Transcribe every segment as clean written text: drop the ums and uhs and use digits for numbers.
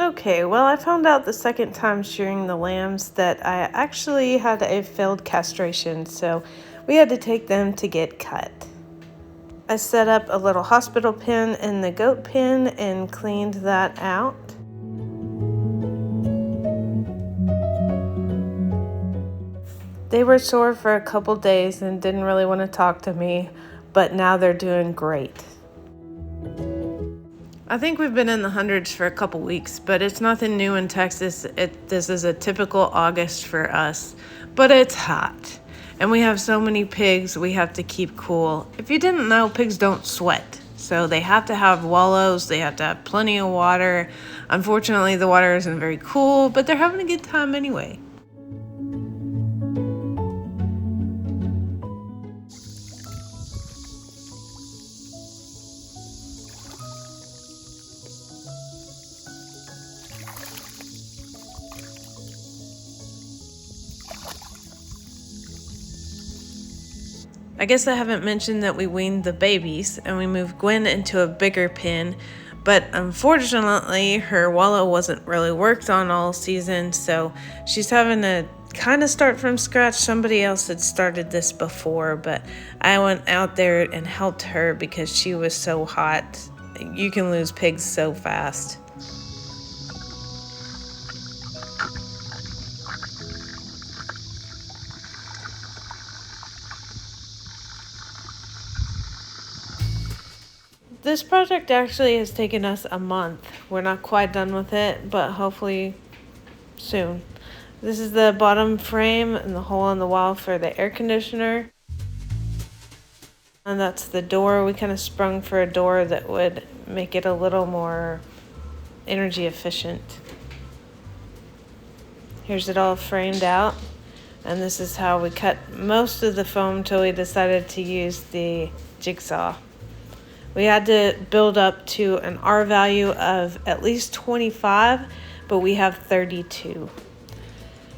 Okay, well, I found out the second time shearing the lambs that I actually had a failed castration, so we had to take them to get cut. I set up a little hospital pen in the goat pen and cleaned that out. They were sore for a couple days and didn't really want to talk to me, but now they're doing great. I think we've been in the hundreds for a couple weeks, but it's nothing new in Texas. This is a typical August for us, but it's hot. And we have so many pigs, we have to keep cool. If you didn't know, pigs don't sweat. So they have to have wallows, they have to have plenty of water. Unfortunately, the water isn't very cool, but they're having a good time anyway. I guess I haven't mentioned that we weaned the babies and we moved Gwen into a bigger pen, but unfortunately her wallow wasn't really worked on all season, so she's having to kind of start from scratch. Somebody else had started this before, but I went out there and helped her because she was so hot. You can lose pigs so fast. This project actually has taken us a month. We're not quite done with it, but hopefully soon. This is the bottom frame and the hole in the wall for the air conditioner. And that's the door. We kind of sprung for a door that would make it a little more energy efficient. Here's it all framed out. And this is how we cut most of the foam till we decided to use the jigsaw. We had to build up to an R value of at least 25, but we have 32.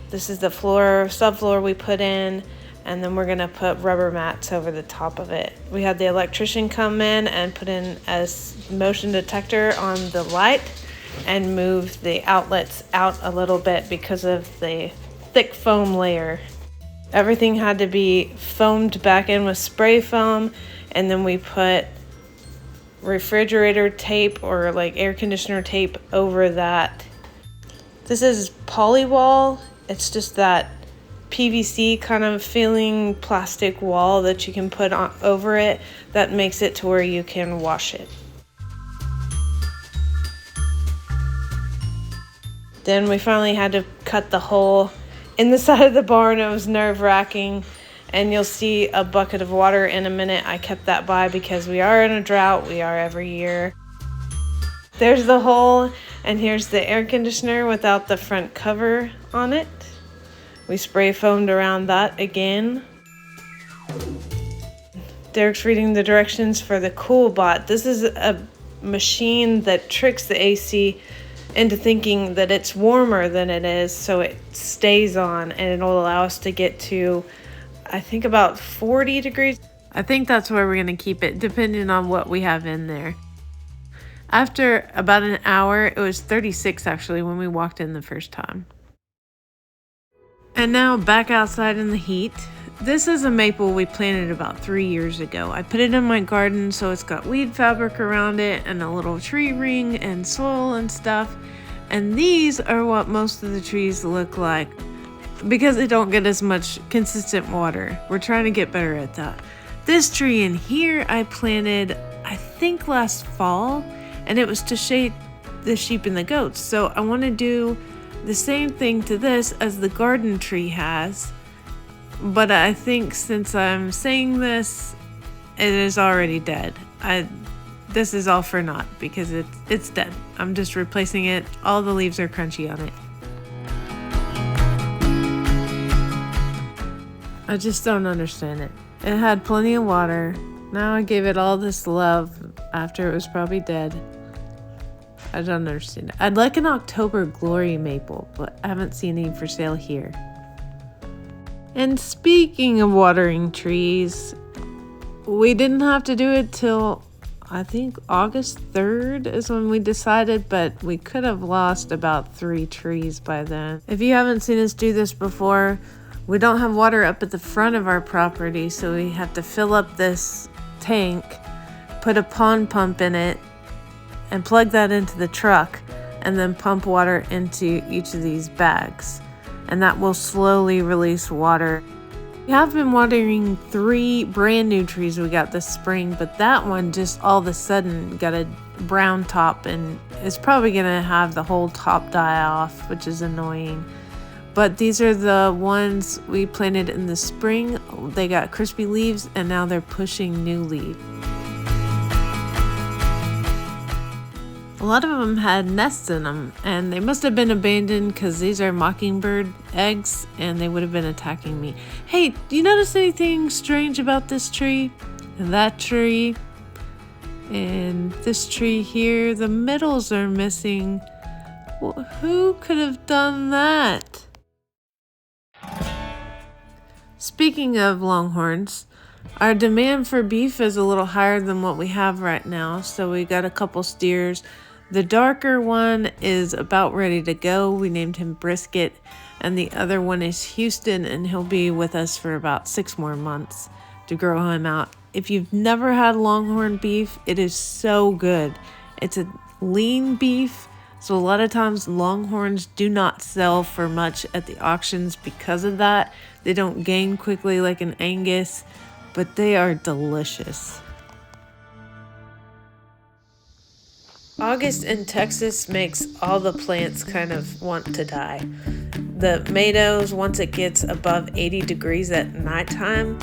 This is the subfloor we put in, and then we're gonna put rubber mats over the top of it. We had the electrician come in and put in a motion detector on the light and move the outlets out a little bit because of the thick foam layer. Everything had to be foamed back in with spray foam, and then we put refrigerator tape or like air conditioner tape over that. This is polywall. It's just that PVC kind of feeling plastic wall that you can put on over it that makes it to where you can wash it. Then we finally had to cut the hole in the side of the barn. It was nerve-wracking. And you'll see a bucket of water in a minute. I kept that by because we are in a drought. We are every year. There's the hole, and here's the air conditioner without the front cover on it. We spray foamed around that again. Derek's reading the directions for the CoolBot. This is a machine that tricks the AC into thinking that it's warmer than it is, so it stays on, and it'll allow us to get to I think about 40 degrees. I think that's where we're going to keep it, depending on what we have in there. After about an hour, it was 36 actually when we walked in the first time. And now back outside in the heat. This is a maple we planted about 3 years ago. I put it in my garden so it's got weed fabric around it and a little tree ring and soil and stuff. And these are what most of the trees look like, because they don't get as much consistent water. We're trying to get better at that. This tree in here I planted, I think last fall, and it was to shade the sheep and the goats. So I want to do the same thing to this as the garden tree has. But I think since I'm saying this, it is already dead. This is all for naught because it's dead. I'm just replacing it. All the leaves are crunchy on it. I just don't understand it. It had plenty of water. Now I gave it all this love after it was probably dead. I don't understand it. I'd like an October Glory maple, but I haven't seen any for sale here. And speaking of watering trees, we didn't have to do it till I think August 3rd is when we decided, but we could have lost about 3 trees by then. If you haven't seen us do this before, we don't have water up at the front of our property, so we have to fill up this tank, put a pond pump in it, and plug that into the truck, and then pump water into each of these bags. And that will slowly release water. We have been watering 3 brand new trees we got this spring, but that one just all of a sudden got a brown top and is probably gonna have the whole top die off, which is annoying. But these are the ones we planted in the spring. They got crispy leaves and now they're pushing new leaves. A lot of them had nests in them, and they must have been abandoned because these are mockingbird eggs and they would have been attacking me. Hey, do you notice anything strange about this tree? And that tree? And this tree here? The middles are missing. Well, who could have done that? Speaking of longhorns, our demand for beef is a little higher than what we have right now, so we got a couple steers. The darker one is about ready to go. We named him Brisket, and the other one is Houston, and he'll be with us for about 6 more months to grow him out. If you've never had longhorn beef, it is so good. It's a lean beef, so a lot of times longhorns do not sell for much at the auctions because of that. They don't gain quickly like an Angus, but they are delicious. August in Texas makes all the plants kind of want to die. The tomatoes, once it gets above 80 degrees at nighttime,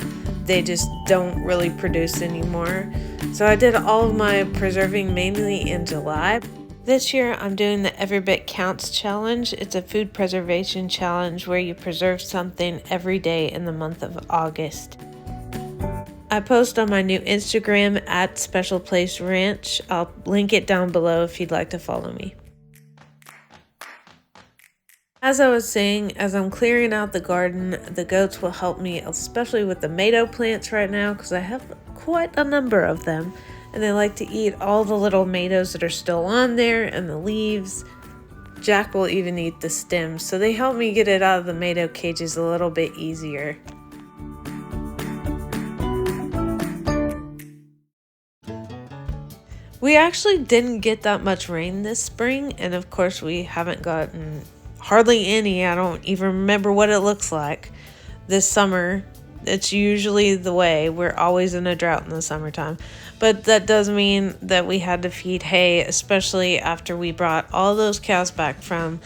they just don't really produce anymore. So I did all of my preserving mainly in July. This year I'm doing the Everybitcountschallenge. It's a food preservation challenge where you preserve something every day in the month of August. I post on my new Instagram at Special Place Ranch. I'll link it down below if you'd like to follow me. As I was saying, as I'm clearing out the garden, the goats will help me, especially with the tomato plants right now, because I have quite a number of them. And they like to eat all the little tomatoes that are still on there and the leaves. Jack will even eat the stems, so they help me get it out of the tomato cages a little bit easier. We actually didn't get that much rain this spring, and of course we haven't gotten hardly any. I don't even remember what it looks like this summer. It's usually the way. We're always in a drought in the summertime. But that does mean that we had to feed hay, especially after we brought all those cows back from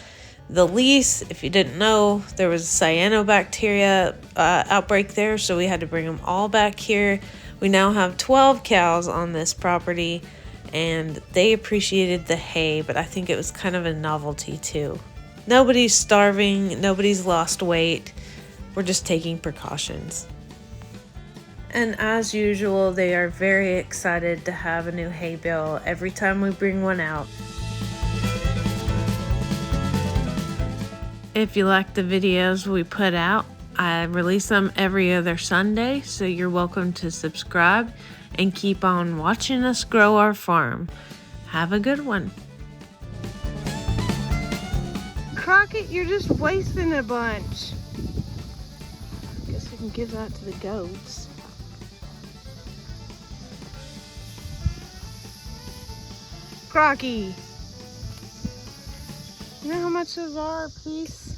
the lease. If you didn't know, there was a cyanobacteria outbreak there, so we had to bring them all back here. We now have 12 cows on this property, and they appreciated the hay, but I think it was kind of a novelty too. Nobody's starving, nobody's lost weight. We're just taking precautions. And as usual, they are very excited to have a new hay bale every time we bring one out. If you like the videos we put out, I release them every other Sunday, so you're welcome to subscribe and keep on watching us grow our farm. Have a good one. Crockett, you're just wasting a bunch. Guess we can give that to the goats. Crocky, you know how much those are a piece?